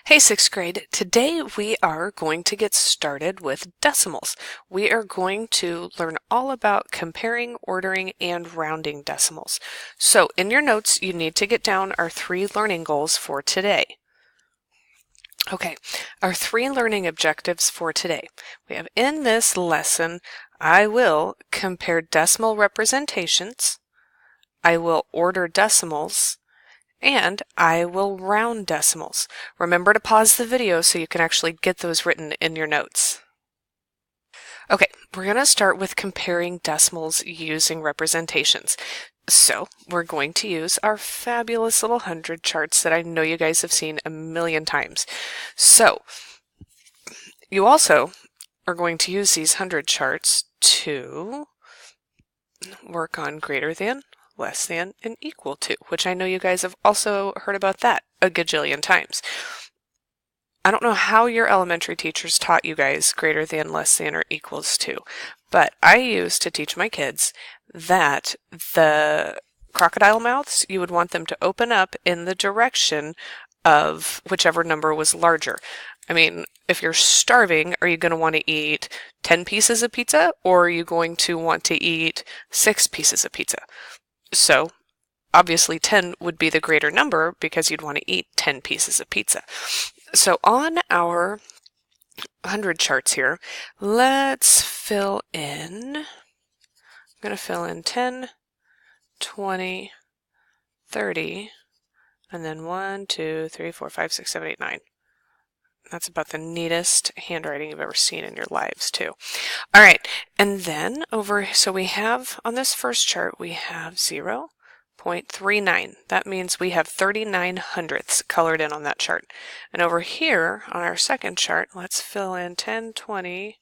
Hey, sixth grade. Today we are going to get started with decimals. We are going to learn all about comparing, ordering, and rounding decimals. So in your notes, you need to get down our 3 learning goals for today. Okay, our 3 learning objectives for today. We have in this lesson, I will compare decimal representations, I will order decimals, and I will round decimals. Remember to pause the video so you can actually get those written in your notes. Okay, we're going to start with comparing decimals using representations. So we're going to use our fabulous little 100 charts that I know you guys have seen a million times. So you also are going to use these 100 charts to work on greater than, less than, and equal to, which I know you guys have also heard about that a gajillion times. I don't know how your elementary teachers taught you guys greater than, less than, or equals to, but I used to teach my kids that the crocodile mouths, you would want them to open up in the direction of whichever number was larger. I mean, if you're starving, are you going to want to eat 10 pieces of pizza, or are you going to want to eat 6 pieces of pizza? So obviously 10 would be the greater number because you'd want to eat 10 pieces of pizza. So on our 100 charts here, let's fill in, I'm going to fill in 10, 20, 30, and then 1, 2, 3, 4, 5, 6, 7, 8, 9. That's about the neatest handwriting you've ever seen in your lives, too. All right, and then so we have, on this first chart, we have 0.39. That means we have 39 hundredths colored in on that chart. And over here, on our second chart, let's fill in 10, 20,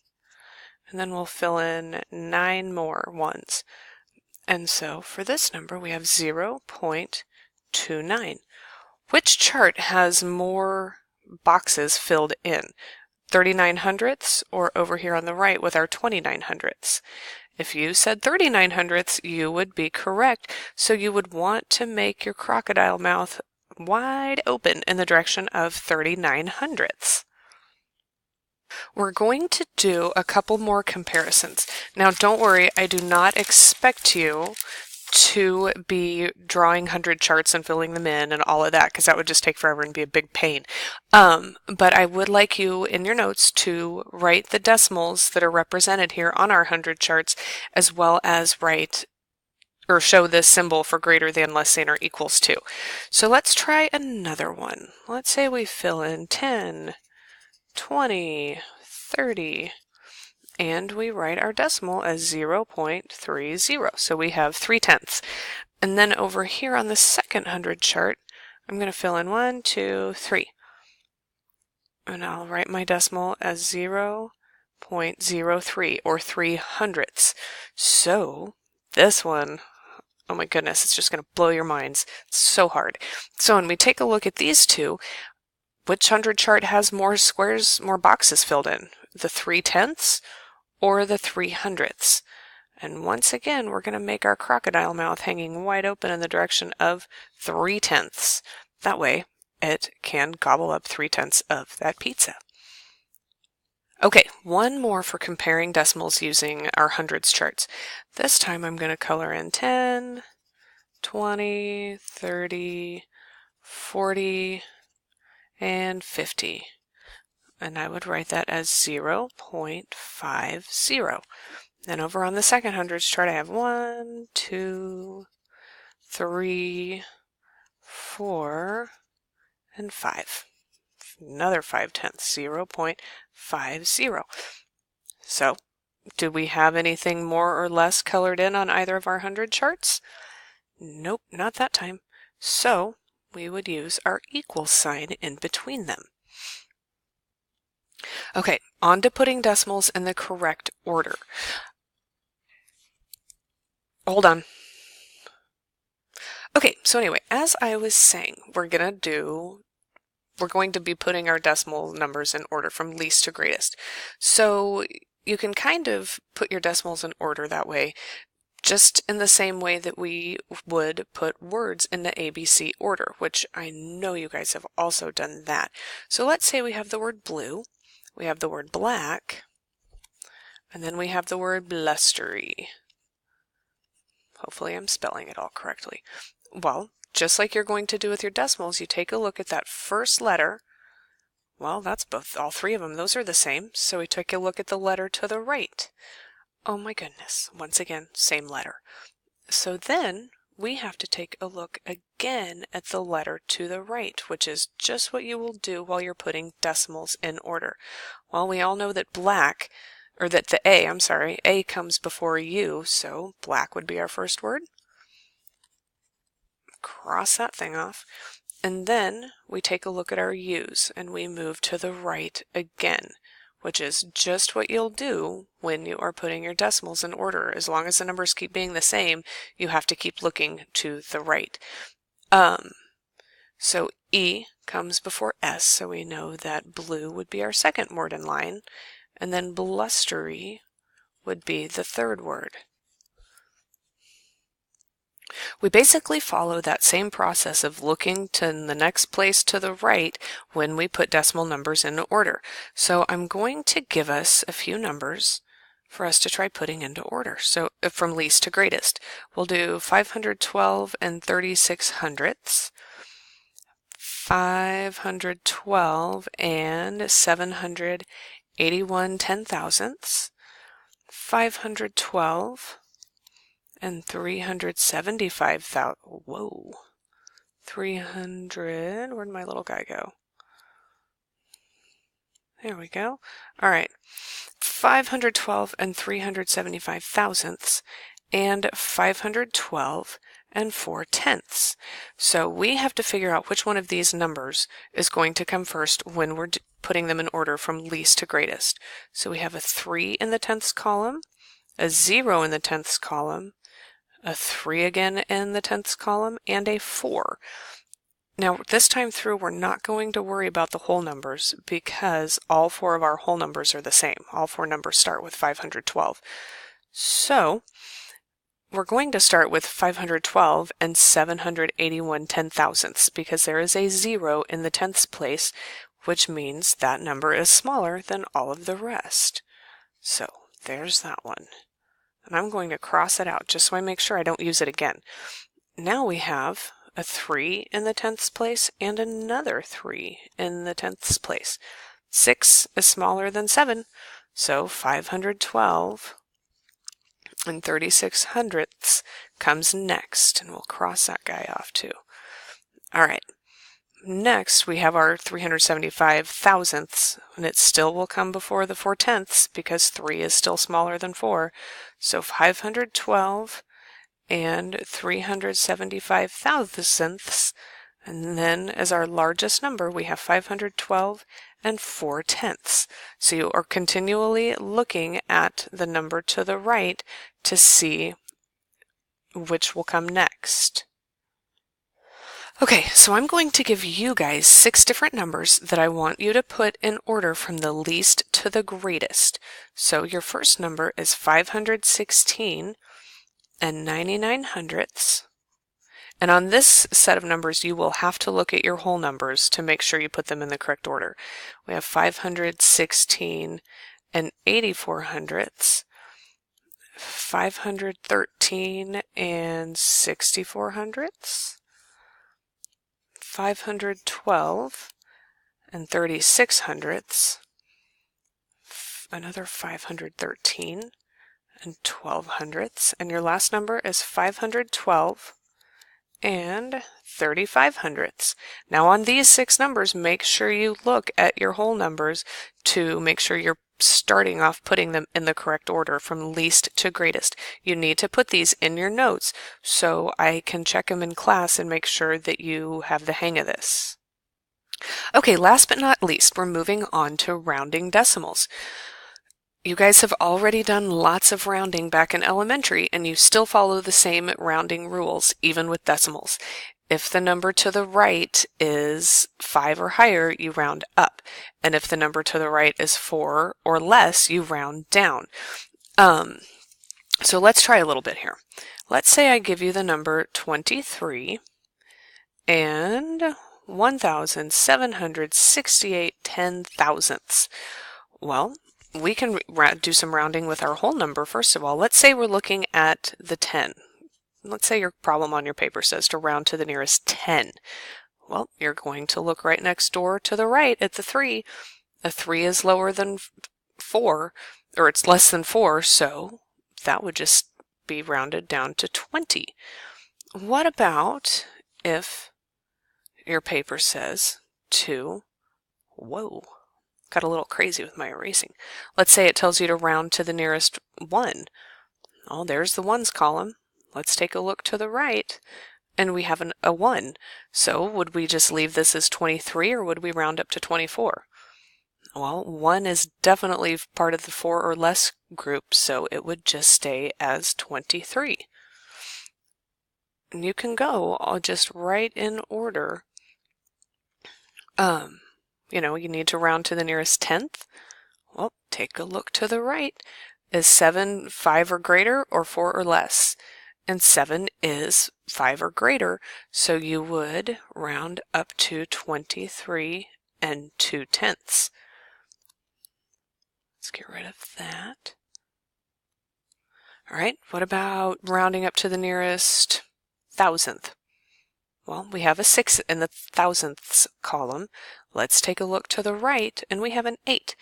and then we'll fill in 9 more ones. And so for this number, we have 0.29. Which chart has more boxes filled in? 39 hundredths or over here on the right with our 29 hundredths? If you said 39 hundredths, you would be correct. So you would want to make your crocodile mouth wide open in the direction of 39 hundredths. We're going to do a couple more comparisons. Now, don't worry, I do not expect you to be drawing 100 charts and filling them in and all of that, because that would just take forever and be a big pain. But I would like you in your notes to write the decimals that are represented here on our 100 charts, as well as write or show this symbol for greater than, less than, or equals to. So let's try another one. Let's say we fill in 10, 20, 30, and we write our decimal as 0.30. So we have 3/10. And then over here on the second 100 chart, I'm going to fill in 1, 2, 3. And I'll write my decimal as 0.03 or 3 hundredths. So this one, oh my goodness, it's just going to blow your minds. It's so hard. So when we take a look at these two, which 100 chart has more squares, more boxes filled in? The 3/10 or the 3 hundredths? And once again, we're going to make our crocodile mouth hanging wide open in the direction of 3/10. That way, it can gobble up 3/10 of that pizza. Okay, one more for comparing decimals using our hundreds charts. This time I'm going to color in 10, 20, 30, 40, and 50. And I would write that as 0.50. Then over on the second hundreds chart, I have 1, 2, 3, 4, and 5. Another 5/10, 0.50. So, do we have anything more or less colored in on either of our 100 charts? Nope, not that time. So, we would use our equal sign in between them. Okay, on to putting decimals in the correct order. Hold on. Okay, so anyway, as I was saying, we're going to be putting our decimal numbers in order from least to greatest. So you can kind of put your decimals in order that way just in the same way that we would put words in the ABC order, which I know you guys have also done that. So let's say we have the word blue, we have the word black, and then we have the word blustery. Hopefully I'm spelling it all correctly. Well, just like you're going to do with your decimals, you take a look at that first letter. Well, that's all three of them. Those are the same. So we take a look at the letter to the right. Oh my goodness. Once again, same letter. So then we have to take a look again at the letter to the right, which is just what you will do while you're putting decimals in order. Well, we all know that A comes before U, so black would be our first word. Cross that thing off. And then we take a look at our U's and we move to the right again, which is just what you'll do when you are putting your decimals in order. As long as the numbers keep being the same, you have to keep looking to the right. So E comes before S, so we know that blue would be our second word in line, and then blustery would be the third word. We basically follow that same process of looking to the next place to the right when we put decimal numbers in order. So I'm going to give us a few numbers for us to try putting into order. So from least to greatest, we'll do 512 and 36 hundredths, 512 and 781 ten thousandths, 512 and 375,000. Whoa. 300. Where'd my little guy go? There we go. All right. 512 and 375 thousandths and 512 and 4 tenths. So we have to figure out which one of these numbers is going to come first when we're putting them in order from least to greatest. So we have a 3 in the tenths column, a 0 in the tenths column, a 3 again in the tenths column, and a 4. Now this time through we're not going to worry about the whole numbers because all 4 of our whole numbers are the same. All 4 numbers start with 512. So we're going to start with 512 and 781 ten thousandths because there is a 0 in the tenths place, which means that number is smaller than all of the rest. So there's that one. And I'm going to cross it out just so I make sure I don't use it again. Now we have a 3 in the tenths place and another 3 in the tenths place. 6 is smaller than 7, so 512 and 36 hundredths comes next, and we'll cross that guy off too. All right. Next, we have our 375 thousandths, and it still will come before the 4 tenths because 3 is still smaller than 4. So 512 and 375 thousandths, and then as our largest number, we have 512 and 4 tenths. So you are continually looking at the number to the right to see which will come next. Okay, so I'm going to give you guys 6 different numbers that I want you to put in order from the least to the greatest. So your first number is 516 and 99 hundredths. And on this set of numbers, you will have to look at your whole numbers to make sure you put them in the correct order. We have 516 and 84 hundredths, 513 and 64 hundredths, 512 and 36 hundredths, another 513 and 12 hundredths, and your last number is 512 and 35 hundredths. Now on these 6 numbers, make sure you look at your whole numbers to make sure you're starting off putting them in the correct order from least to greatest. You need to put these in your notes so I can check them in class and make sure that you have the hang of this. Okay, last but not least, we're moving on to rounding decimals. You guys have already done lots of rounding back in elementary, and you still follow the same rounding rules, even with decimals. If the number to the right is 5 or higher, you round up. And if the number to the right is 4 or less, you round down. So let's try a little bit here. Let's say I give you the number 23 and 1,768 10,000ths. Well, we can do some rounding with our whole number first of all. Let's say we're looking at the 10. Let's say your problem on your paper says to round to the nearest 10. Well, you're going to look right next door to the right at the 3. A 3 is lower than 4, or it's less than 4, so that would just be rounded down to 20. What about if your paper says to, whoa, got a little crazy with my erasing. Let's say it tells you to round to the nearest 1. Oh, there's the ones column. Let's take a look to the right, and we have a 1. So would we just leave this as 23, or would we round up to 24? Well, 1 is definitely part of the 4 or less group, so it would just stay as 23. And you can go just right in order. You need to round to the nearest 10th. Well, take a look to the right. Is 7 5 or greater, or 4 or less? And 7 is 5 or greater, so you would round up to 23 and 2/10. Let's get rid of that. All right, what about rounding up to the nearest 1,000th? Well, we have a 6 in the thousandths column. Let's take a look to the right, and we have an 8.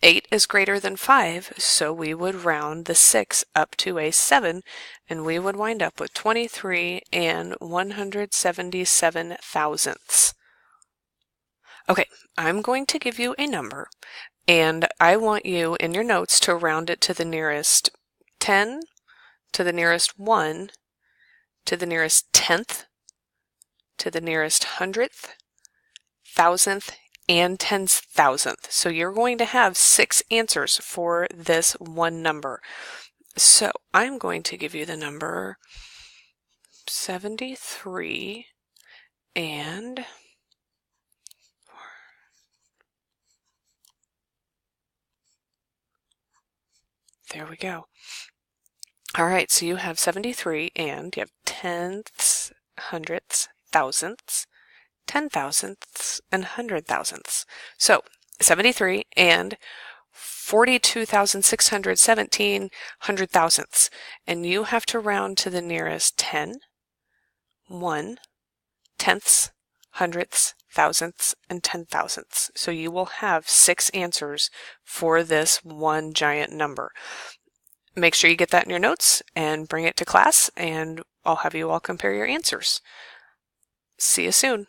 8 is greater than 5, so we would round the 6 up to a 7, and we would wind up with 23 and 177 thousandths. Okay, I'm going to give you a number, and I want you in your notes to round it to the nearest 10, to the nearest 1, to the nearest 10th, to the nearest 100th, 1,000th, and 10,000th. So you're going to have 6 answers for this one number. So I'm going to give you the number 73 and there we go. All right, so you have 73 and you have tenths, hundredths, thousandths, 10,000ths, and 100,000ths. So 73 and 42,617 100,000ths. And you have to round to the nearest 10, 1, tenths, hundredths, thousandths, and 10,000ths. So you will have 6 answers for this one giant number. Make sure you get that in your notes and bring it to class, and I'll have you all compare your answers. See you soon.